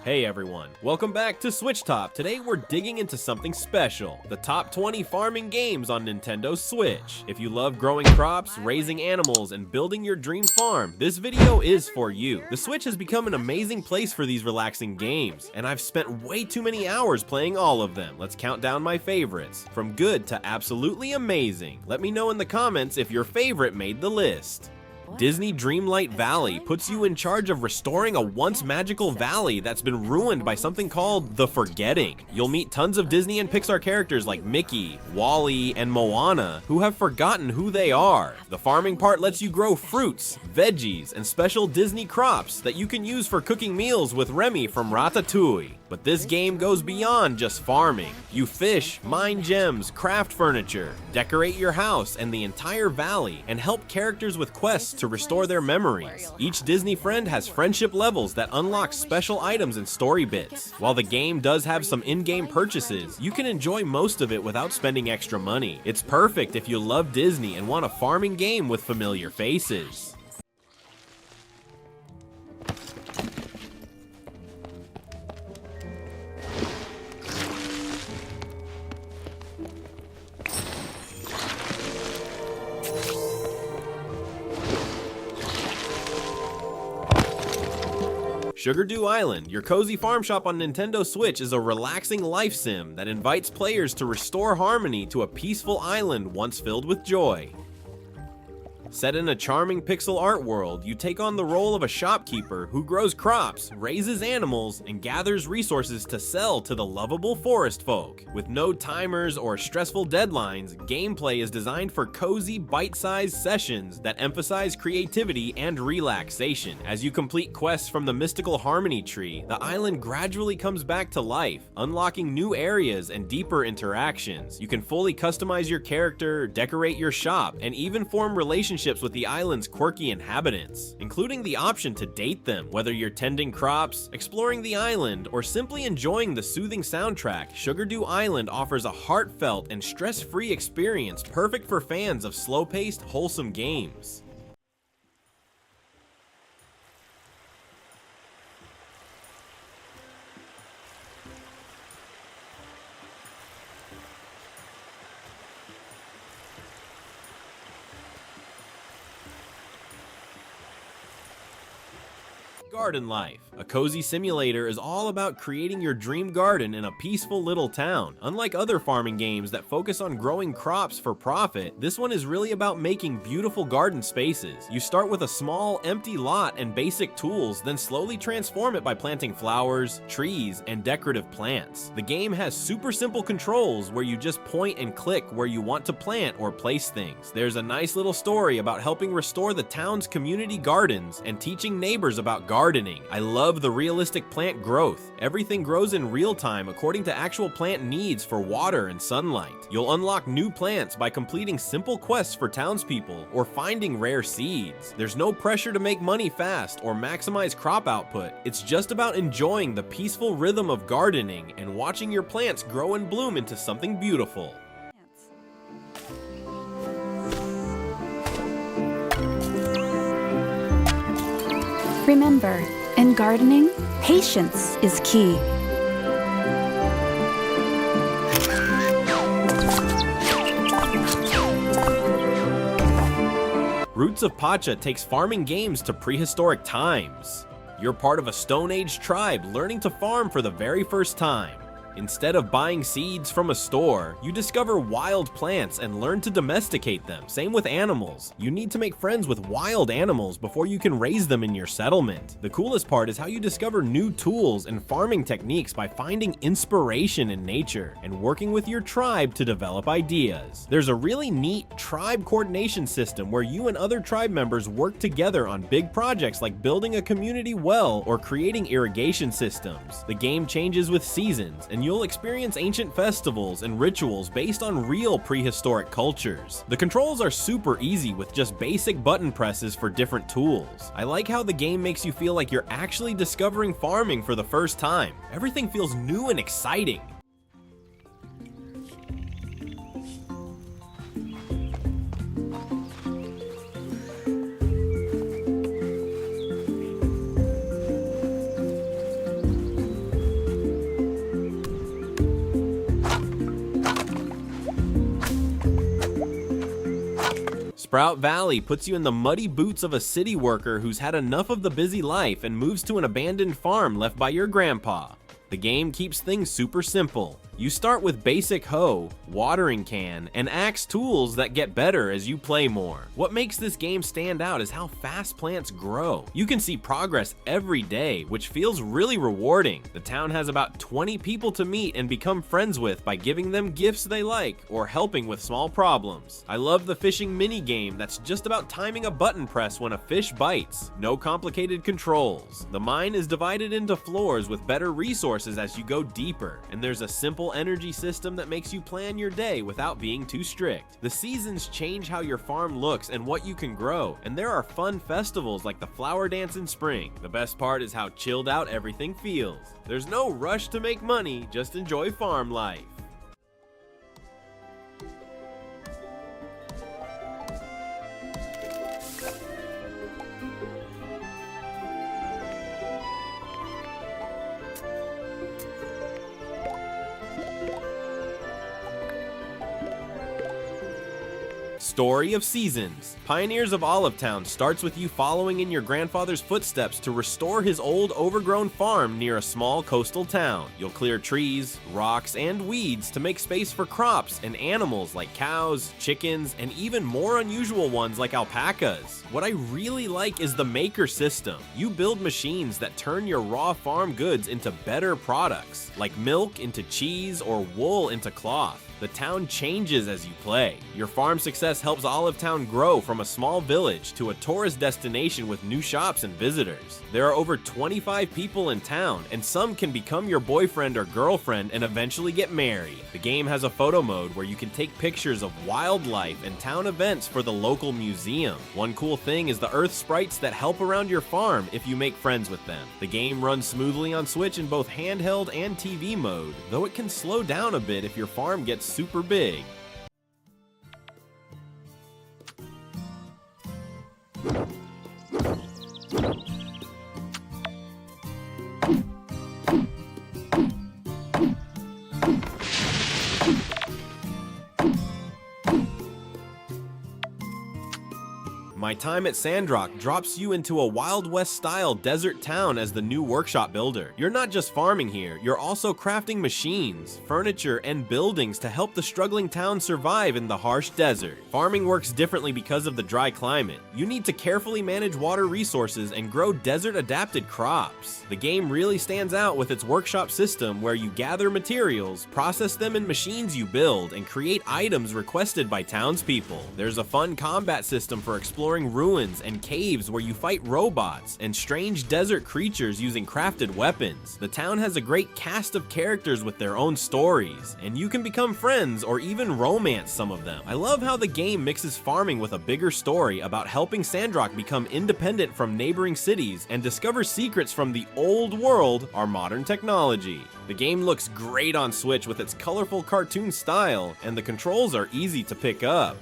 Hey everyone, welcome back to SwitchTop. Today we're digging into something special, the top 20 farming games on Nintendo Switch. If you love growing crops, raising animals, and building your dream farm, this video is for you. The Switch has become an amazing place for these relaxing games, and I've spent way too many hours playing all of them. Let's count down my favorites, from good to absolutely amazing. Let me know in the comments if your favorite made the list. Disney Dreamlight Valley puts you in charge of restoring a once magical valley that's been ruined by something called the Forgetting. You'll meet tons of Disney and Pixar characters like Mickey, Wally, and Moana who have forgotten who they are. The farming part lets you grow fruits, veggies, and special Disney crops that you can use for cooking meals with Remy from Ratatouille. But this game goes beyond just farming. You fish, mine gems, craft furniture, decorate your house and the entire valley, and help characters with quests to restore their memories. Each Disney friend has friendship levels that unlock special items and story bits. While the game does have some in-game purchases, you can enjoy most of it without spending extra money. It's perfect if you love Disney and want a farming game with familiar faces. Sugardew Island, your cozy farm shop on Nintendo Switch, is a relaxing life sim that invites players to restore harmony to a peaceful island once filled with joy. Set in a charming pixel art world, you take on the role of a shopkeeper who grows crops, raises animals, and gathers resources to sell to the lovable forest folk. With no timers or stressful deadlines, gameplay is designed for cozy, bite-sized sessions that emphasize creativity and relaxation. As you complete quests from the mystical Harmony Tree, the island gradually comes back to life, unlocking new areas and deeper interactions. You can fully customize your character, decorate your shop, and even form relationships with the island's quirky inhabitants, including the option to date them. Whether you're tending crops, exploring the island, or simply enjoying the soothing soundtrack, Sugardew Island offers a heartfelt and stress-free experience perfect for fans of slow-paced, wholesome games. Garden Life. A cozy simulator is all about creating your dream garden in a peaceful little town. Unlike other farming games that focus on growing crops for profit, this one is really about making beautiful garden spaces. You start with a small, empty lot and basic tools, then slowly transform it by planting flowers, trees, and decorative plants. The game has super simple controls where you just point and click where you want to plant or place things. There's a nice little story about helping restore the town's community gardens and teaching neighbors about gardening. I love the realistic plant growth. Everything grows in real time according to actual plant needs for water and sunlight. You'll unlock new plants by completing simple quests for townspeople or finding rare seeds. There's no pressure to make money fast or maximize crop output. It's just about enjoying the peaceful rhythm of gardening and watching your plants grow and bloom into something beautiful. Remember, in gardening, patience is key. Roots of Pacha takes farming games to prehistoric times. You're part of a Stone Age tribe learning to farm for the very first time. Instead of buying seeds from a store, you discover wild plants and learn to domesticate them. Same with animals. You need to make friends with wild animals before you can raise them in your settlement. The coolest part is how you discover new tools and farming techniques by finding inspiration in nature and working with your tribe to develop ideas. There's a really neat tribe coordination system where you and other tribe members work together on big projects like building a community well or creating irrigation systems. The game changes with seasons, and you'll experience ancient festivals and rituals based on real prehistoric cultures. The controls are super easy with just basic button presses for different tools. I like how the game makes you feel like you're actually discovering farming for the first time. Everything feels new and exciting. Sprout Valley puts you in the muddy boots of a city worker who's had enough of the busy life and moves to an abandoned farm left by your grandpa. The game keeps things super simple. You start with basic hoe, watering can, and axe tools that get better as you play more. What makes this game stand out is how fast plants grow. You can see progress every day, which feels really rewarding. The town has about 20 people to meet and become friends with by giving them gifts they like or helping with small problems. I love the fishing mini game that's just about timing a button press when a fish bites. No complicated controls. The mine is divided into floors with better resources as you go deeper, and there's a simple energy system that makes you plan your day without being too strict. The seasons change how your farm looks and what you can grow, and there are fun festivals like the flower dance in spring. The best part is how chilled out everything feels. There's no rush to make money, just enjoy farm life. Story of Seasons. Pioneers of Olive Town starts with you following in your grandfather's footsteps to restore his old overgrown farm near a small coastal town. You'll clear trees, rocks, and weeds to make space for crops and animals like cows, chickens, and even more unusual ones like alpacas. What I really like is the maker system. You build machines that turn your raw farm goods into better products, like milk into cheese or wool into cloth. The town changes as you play. Your farm success helps Olive Town grow from a small village to a tourist destination with new shops and visitors. There are over 25 people in town, and some can become your boyfriend or girlfriend and eventually get married. The game has a photo mode where you can take pictures of wildlife and town events for the local museum. One cool thing is the earth sprites that help around your farm if you make friends with them. The game runs smoothly on Switch in both handheld and TV mode, though it can slow down a bit if your farm gets super big. My Time at Sandrock drops you into a Wild West style desert town as the new workshop builder. You're not just farming here, you're also crafting machines, furniture, and buildings to help the struggling town survive in the harsh desert. Farming works differently because of the dry climate. You need to carefully manage water resources and grow desert-adapted crops. The game really stands out with its workshop system where you gather materials, process them in machines you build, and create items requested by townspeople. There's a fun combat system for exploring ruins and caves where you fight robots and strange desert creatures using crafted weapons. The town has a great cast of characters with their own stories, and you can become friends or even romance some of them. I love how the game mixes farming with a bigger story about helping Sandrock become independent from neighboring cities and discover secrets from the old world, our modern technology. The game looks great on Switch with its colorful cartoon style, and the controls are easy to pick up.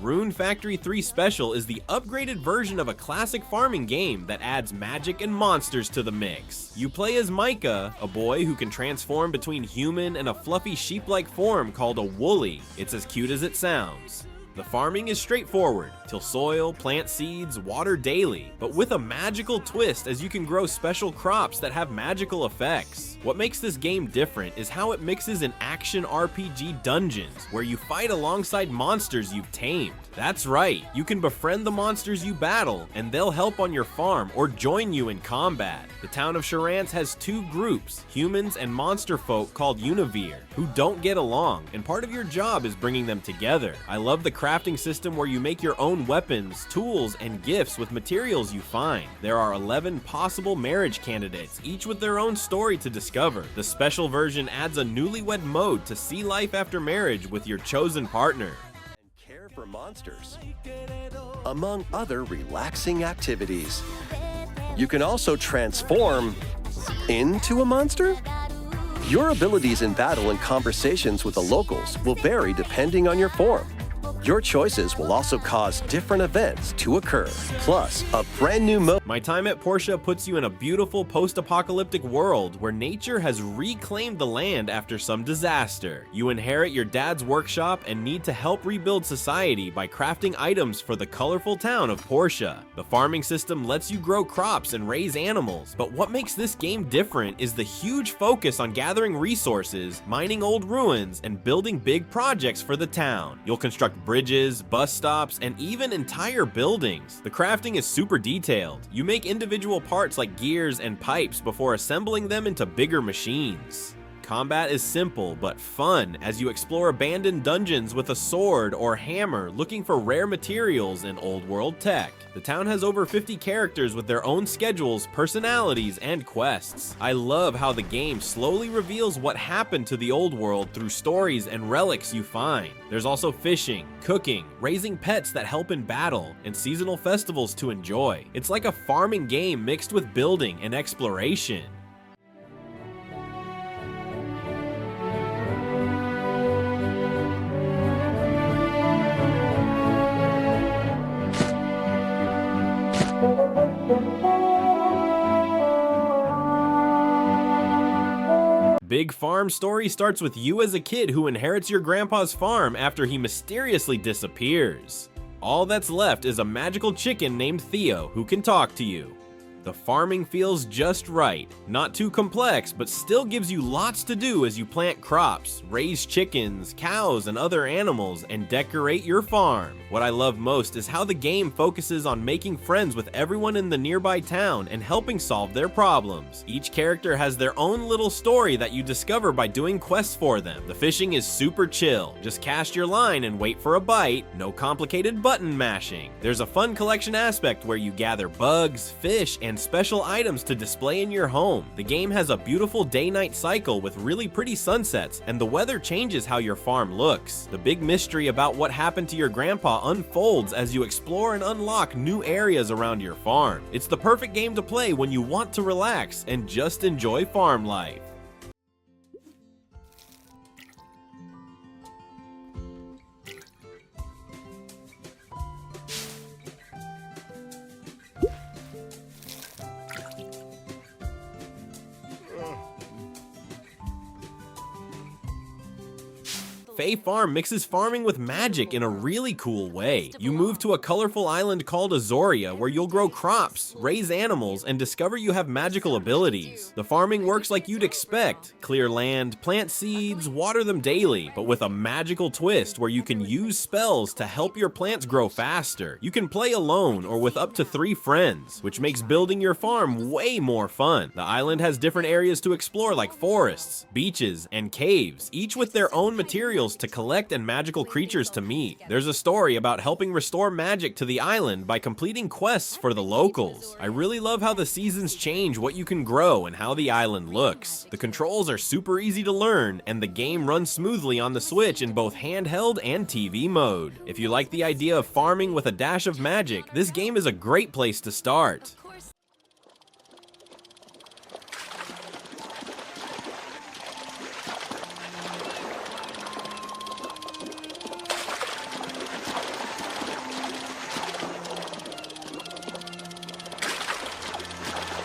Rune Factory 3 Special is the upgraded version of a classic farming game that adds magic and monsters to the mix. You play as Micah, a boy who can transform between human and a fluffy sheep-like form called a woolly. It's as cute as it sounds. The farming is straightforward. Till soil, plant seeds, water daily, but with a magical twist as you can grow special crops that have magical effects. What makes this game different is how it mixes in action RPG dungeons, where you fight alongside monsters you've tamed. That's right, you can befriend the monsters you battle, and they'll help on your farm or join you in combat. The town of Charance has two groups, humans and monster folk called Univere, who don't get along, and part of your job is bringing them together. I love the crafting system where you make your own weapons, tools, and gifts with materials you find. There are 11 possible marriage candidates, each with their own story to discover. The special version adds a newlywed mode to see life after marriage with your chosen partner. And care for monsters, among other relaxing activities. You can also transform into a monster? Your abilities in battle and conversations with the locals will vary depending on your form. Your choices will also cause different events to occur, plus a brand new mode. My Time at Portia puts you in a beautiful post-apocalyptic world where nature has reclaimed the land after some disaster. You inherit your dad's workshop and need to help rebuild society by crafting items for the colorful town of Portia. The farming system lets you grow crops and raise animals, but what makes this game different is the huge focus on gathering resources, mining old ruins, and building big projects for the town. You'll construct bridges, bus stops, and even entire buildings. The crafting is super detailed. You make individual parts like gears and pipes before assembling them into bigger machines. Combat is simple but fun as you explore abandoned dungeons with a sword or hammer looking for rare materials and old world tech. The town has over 50 characters with their own schedules, personalities, and quests. I love how the game slowly reveals what happened to the old world through stories and relics you find. There's also fishing, cooking, raising pets that help in battle, and seasonal festivals to enjoy. It's like a farming game mixed with building and exploration. Big Farm Story starts with you as a kid who inherits your grandpa's farm after he mysteriously disappears. All that's left is a magical chicken named Theo who can talk to you. The farming feels just right, not too complex, but still gives you lots to do as you plant crops, raise chickens, cows, and other animals, and decorate your farm. What I love most is how the game focuses on making friends with everyone in the nearby town and helping solve their problems. Each character has their own little story that you discover by doing quests for them. The fishing is super chill. Just cast your line and wait for a bite. No complicated button mashing. There's a fun collection aspect where you gather bugs, fish, and special items to display in your home. The game has a beautiful day-night cycle with really pretty sunsets, and the weather changes how your farm looks. The big mystery about what happened to your grandpa unfolds as you explore and unlock new areas around your farm. It's the perfect game to play when you want to relax and just enjoy farm life. Fae Farm mixes farming with magic in a really cool way. You move to a colorful island called Azoria where you'll grow crops, raise animals, and discover you have magical abilities. The farming works like you'd expect. Clear land, plant seeds, water them daily, but with a magical twist where you can use spells to help your plants grow faster. You can play alone or with up to 3 friends, which makes building your farm way more fun. The island has different areas to explore like forests, beaches, and caves, each with their own materials to collect and magical creatures to meet. There's a story about helping restore magic to the island by completing quests for the locals. I really love how the seasons change what you can grow and how the island looks. The controls are super easy to learn, and the game runs smoothly on the Switch in both handheld and TV mode. If you like the idea of farming with a dash of magic, this game is a great place to start.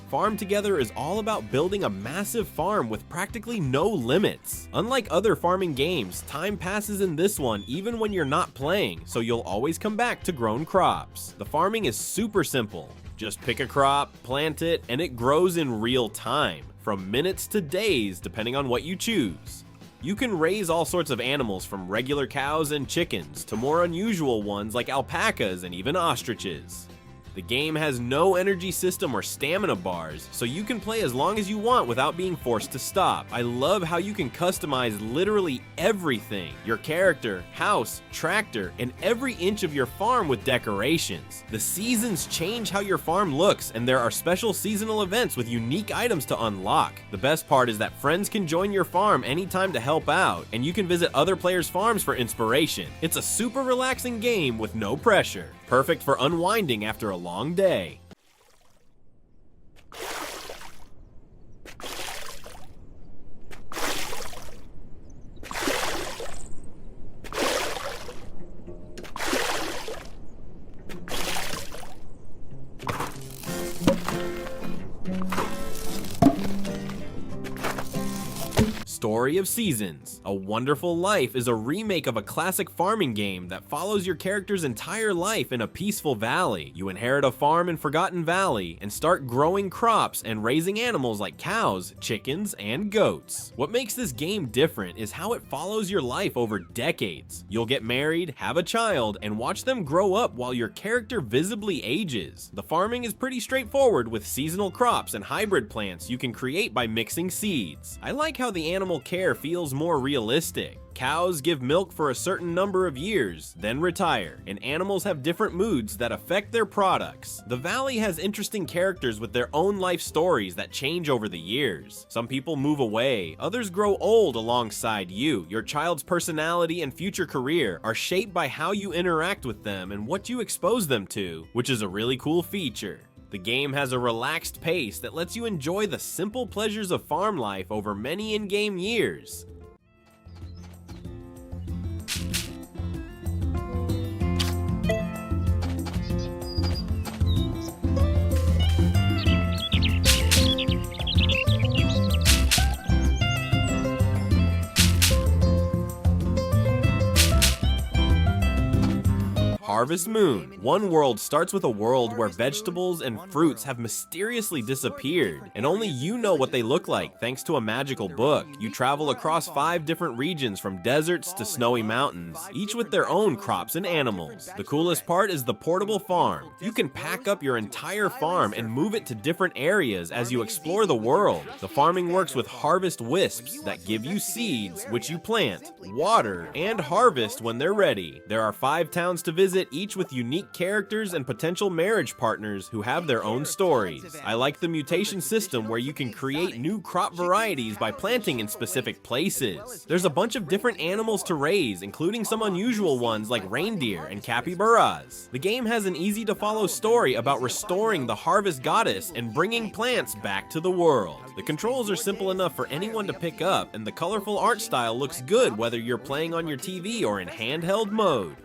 Farm Together is all about building a massive farm with practically no limits. Unlike other farming games, time passes in this one even when you're not playing, so you'll always come back to grown crops. The farming is super simple. Just pick a crop, plant it, and it grows in real time, from minutes to days depending on what you choose. You can raise all sorts of animals from regular cows and chickens to more unusual ones like alpacas and even ostriches. The game has no energy system or stamina bars, so you can play as long as you want without being forced to stop. I love how you can customize literally everything. Your character, house, tractor, and every inch of your farm with decorations. The seasons change how your farm looks, and there are special seasonal events with unique items to unlock. The best part is that friends can join your farm anytime to help out, and you can visit other players' farms for inspiration. It's a super relaxing game with no pressure. Perfect for unwinding after a long day. Story of Seasons. A Wonderful Life is a remake of a classic farming game that follows your character's entire life in a peaceful valley. You inherit a farm in Forgotten Valley and start growing crops and raising animals like cows, chickens, and goats. What makes this game different is how it follows your life over decades. You'll get married, have a child, and watch them grow up while your character visibly ages. The farming is pretty straightforward with seasonal crops and hybrid plants you can create by mixing seeds. I like how the animal care feels more realistic. Cows give milk for a certain number of years, then retire, and animals have different moods that affect their products. The valley has interesting characters with their own life stories that change over the years. Some people move away, others grow old alongside you. Your child's personality and future career are shaped by how you interact with them and what you expose them to, which is a really cool feature. The game has a relaxed pace that lets you enjoy the simple pleasures of farm life over many in-game years. Harvest Moon. One world starts with a world where vegetables and fruits have mysteriously disappeared, and only you know what they look like thanks to a magical book. You travel across 5 different regions from deserts to snowy mountains, each with their own crops and animals. The coolest part is the portable farm. You can pack up your entire farm and move it to different areas as you explore the world. The farming works with harvest wisps that give you seeds, which you plant, water, and harvest when they're ready. There are 5 towns to visit, each with unique characters and potential marriage partners who have their own stories. I like the mutation system where you can create new crop varieties by planting in specific places. There's a bunch of different animals to raise, including some unusual ones like reindeer and capybaras. The game has an easy to follow story about restoring the harvest goddess and bringing plants back to the world. The controls are simple enough for anyone to pick up, and the colorful art style looks good whether you're playing on your TV or in handheld mode.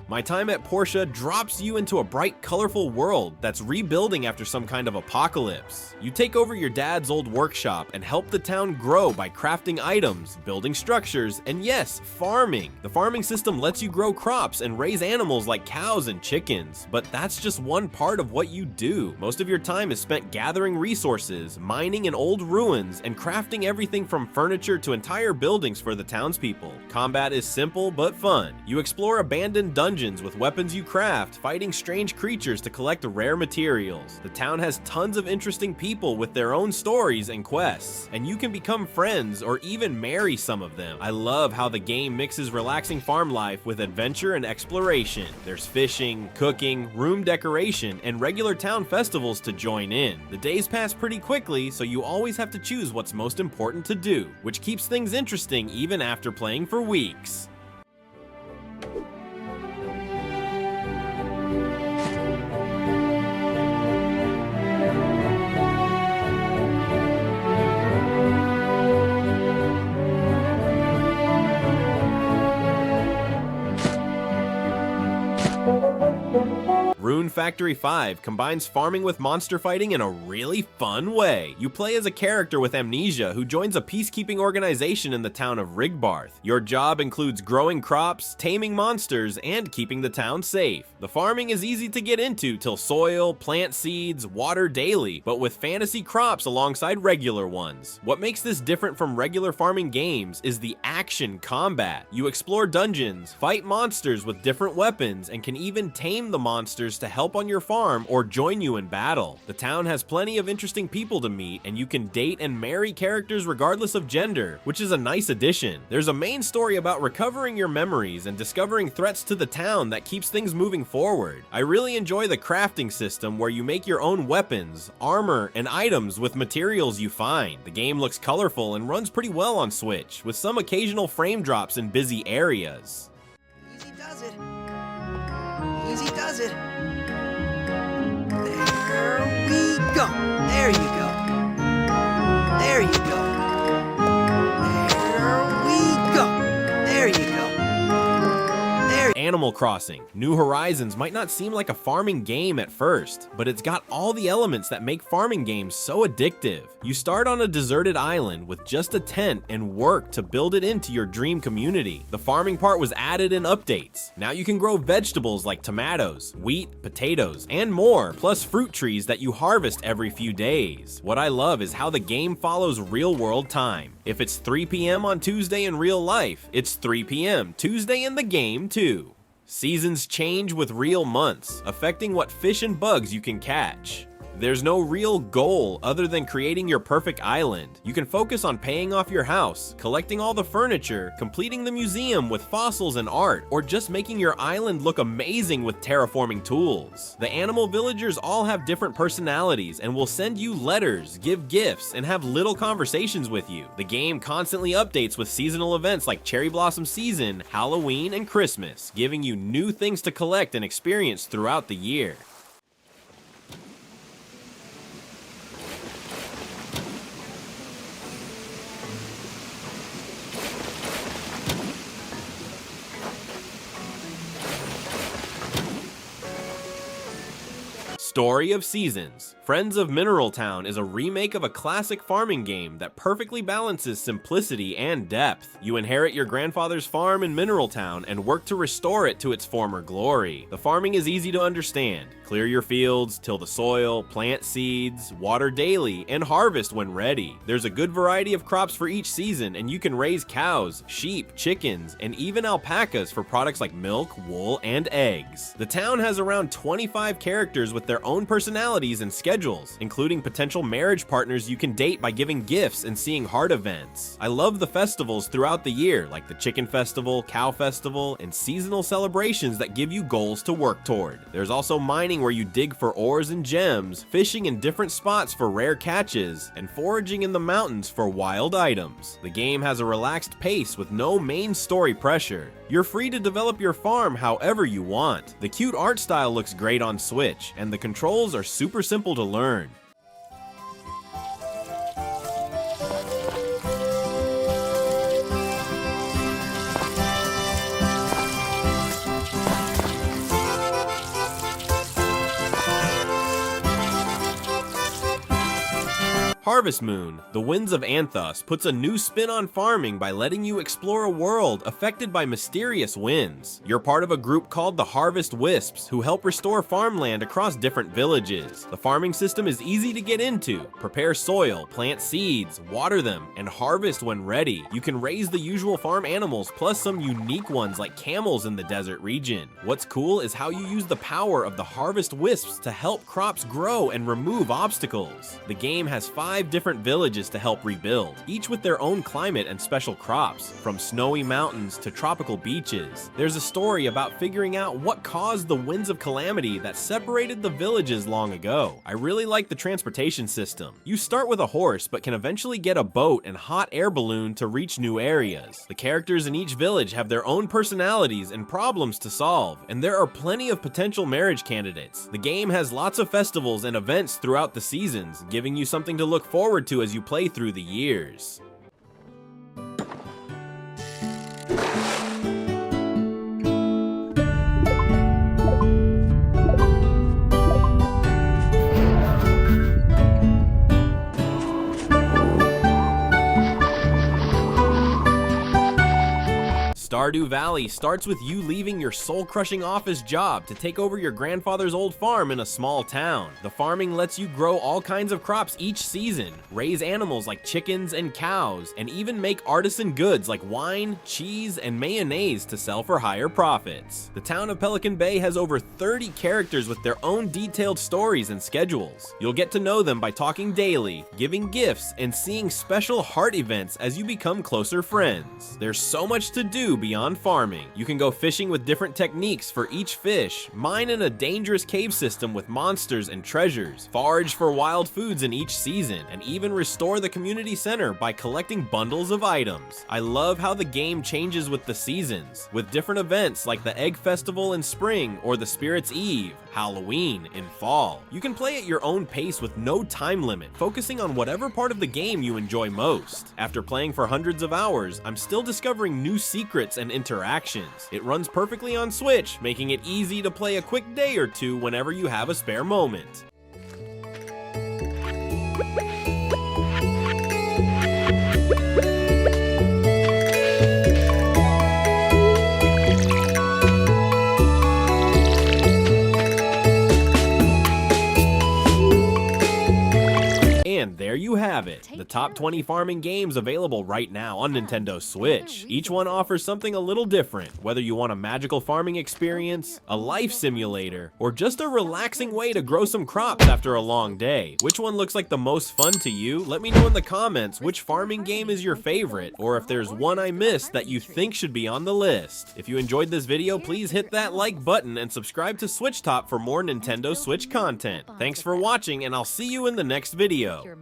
My Time at Portia drops you into a bright, colorful world that's rebuilding after some kind of apocalypse. You take over your dad's old workshop and help the town grow by crafting items, building structures, and yes, farming. The farming system lets you grow crops and raise animals like cows and chickens, but that's just one part of what you do. Most of your time is spent gathering resources, mining in old ruins, and crafting everything from furniture to entire buildings for the townspeople. Combat is simple but fun. You explore abandoned dungeons with weapons you craft, fighting strange creatures to collect rare materials. The town has tons of interesting people with their own stories and quests, and you can become friends or even marry some of them. I love how the game mixes relaxing farm life with adventure and exploration. There's fishing, cooking, room decoration, and regular town festivals to join in. The days pass pretty quickly, so you always have to choose what's most important to do, which keeps things interesting even after playing for weeks. Rune Factory 5 combines farming with monster fighting in a really fun way. You play as a character with amnesia who joins a peacekeeping organization in the town of Rigbarth. Your job includes growing crops, taming monsters, and keeping the town safe. The farming is easy to get into till soil, plant seeds, water daily, but with fantasy crops alongside regular ones. What makes this different from regular farming games is the action combat. You explore dungeons, fight monsters with different weapons, and can even tame the monsters to help on your farm or join you in battle. The town has plenty of interesting people to meet, and you can date and marry characters regardless of gender, which is a nice addition. There's a main story about recovering your memories and discovering threats to the town that keeps things moving forward. I really enjoy the crafting system where you make your own weapons, armor, and items with materials you find. The game looks colorful and runs pretty well on Switch, with some occasional frame drops in busy areas. Easy does it. Easy does it. There we go. There you go. Animal Crossing. New Horizons might not seem like a farming game at first, but it's got all the elements that make farming games so addictive. You start on a deserted island with just a tent and work to build it into your dream community. The farming part was added in updates. Now you can grow vegetables like tomatoes, wheat, potatoes, and more, plus fruit trees that you harvest every few days. What I love is how the game follows real-world time. If it's 3 p.m. on Tuesday in real life, it's 3 p.m. Tuesday in the game too. Seasons change with real months, affecting what fish and bugs you can catch. There's no real goal other than creating your perfect island. You can focus on paying off your house, collecting all the furniture, completing the museum with fossils and art, or just making your island look amazing with terraforming tools. The animal villagers all have different personalities and will send you letters, give gifts, and have little conversations with you. The game constantly updates with seasonal events like Cherry Blossom Season, Halloween, and Christmas, giving you new things to collect and experience throughout the year. Story of Seasons. Friends of Mineral Town is a remake of a classic farming game that perfectly balances simplicity and depth. You inherit your grandfather's farm in Mineral Town and work to restore it to its former glory. The farming is easy to understand. Clear your fields, till the soil, plant seeds, water daily, and harvest when ready. There's a good variety of crops for each season, and you can raise cows, sheep, chickens, and even alpacas for products like milk, wool, and eggs. The town has around 25 characters with their own personalities and schedules, including potential marriage partners you can date by giving gifts and seeing heart events. I love the festivals throughout the year, like the Chicken Festival, Cow Festival, and seasonal celebrations that give you goals to work toward. There's also mining where you dig for ores and gems, fishing in different spots for rare catches, and foraging in the mountains for wild items. The game has a relaxed pace with no main story pressure. You're free to develop your farm however you want. The cute art style looks great on Switch, and the controls are super simple to learn. Harvest Moon, The Winds of Anthos, puts a new spin on farming by letting you explore a world affected by mysterious winds. You're part of a group called the Harvest Wisps, who help restore farmland across different villages. The farming system is easy to get into. Prepare soil, plant seeds, water them, and harvest when ready. You can raise the usual farm animals, plus some unique ones like camels in the desert region. What's cool is how you use the power of the Harvest Wisps to help crops grow and remove obstacles. The game has 5 different villages to help rebuild, each with their own climate and special crops, from snowy mountains to tropical beaches. There's a story about figuring out what caused the winds of calamity that separated the villages long ago. I really like the transportation system. You start with a horse, but can eventually get a boat and hot air balloon to reach new areas. The characters in each village have their own personalities and problems to solve, and there are plenty of potential marriage candidates. The game has lots of festivals and events throughout the seasons, giving you something to look forward to as you play through the years. Stardew Valley starts with you leaving your soul-crushing office job to take over your grandfather's old farm in a small town. The farming lets you grow all kinds of crops each season, raise animals like chickens and cows, and even make artisan goods like wine, cheese, and mayonnaise to sell for higher profits. The town of Pelican Bay has over 30 characters with their own detailed stories and schedules. You'll get to know them by talking daily, giving gifts, and seeing special heart events as you become closer friends. There's so much to do beyond farming. You can go fishing with different techniques for each fish, mine in a dangerous cave system with monsters and treasures, forage for wild foods in each season, and even restore the community center by collecting bundles of items. I love how the game changes with the seasons, with different events like the Egg Festival in spring or the Spirit's Eve, Halloween in fall. You can play at your own pace with no time limit, focusing on whatever part of the game you enjoy most. After playing for hundreds of hours, I'm still discovering new secrets and interactions. It runs perfectly on Switch, making it easy to play a quick day or two whenever you have a spare moment. And there you have it, the top 20 farming games available right now on Nintendo Switch. Each one offers something a little different, whether you want a magical farming experience, a life simulator, or just a relaxing way to grow some crops after a long day. Which one looks like the most fun to you? Let me know in the comments which farming game is your favorite, or if there's one I missed that you think should be on the list. If you enjoyed this video, please hit that like button and subscribe to SwitchTop for more Nintendo Switch content. Thanks for watching, and I'll see you in the next video.